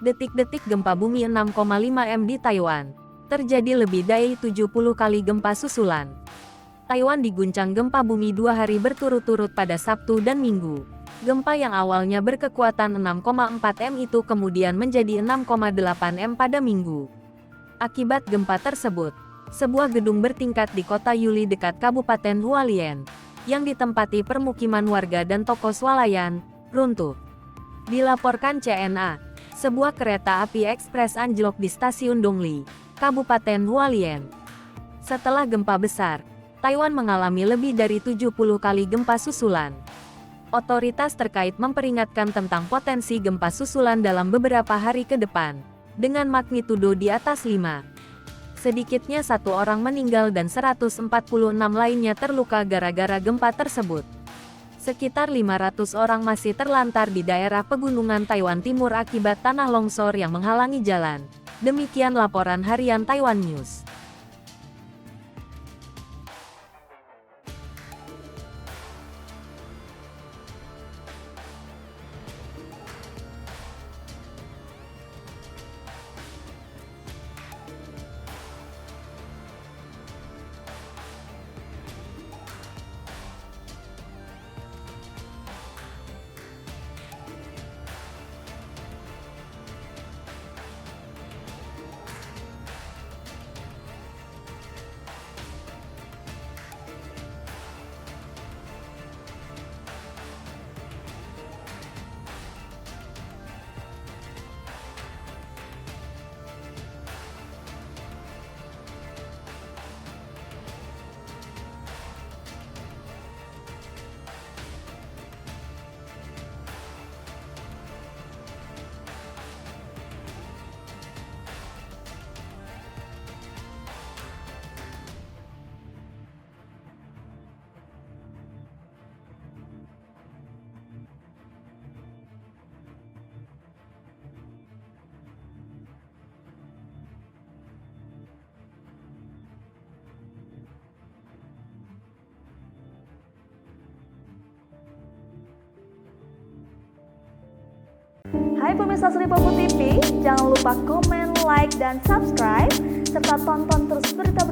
Detik-detik gempa bumi 6,5 M di Taiwan. Terjadi lebih dari 70 kali gempa susulan. Taiwan diguncang gempa bumi 2 hari berturut-turut pada Sabtu dan Minggu. Gempa yang awalnya berkekuatan 6,4 M itu kemudian menjadi 6,8 M pada Minggu. Akibat gempa tersebut, sebuah gedung bertingkat di kota Yuli dekat Kabupaten Hualien, yang ditempati permukiman warga dan toko swalayan, runtuh. Dilaporkan CNA, sebuah kereta api ekspres anjlok di stasiun Dongli, Kabupaten Hualien. Setelah gempa besar, Taiwan mengalami lebih dari 70 kali gempa susulan. Otoritas terkait memperingatkan tentang potensi gempa susulan dalam beberapa hari ke depan, dengan magnitudo di atas 5. Sedikitnya 1 orang meninggal dan 146 lainnya terluka gara-gara gempa tersebut. Sekitar 500 orang masih terlantar di daerah pegunungan Taiwan Timur akibat tanah longsor yang menghalangi jalan. Demikian laporan harian Taiwan News. Hai pemirsa Sri Popo TV, jangan lupa komen, like, dan subscribe, serta tonton terus berita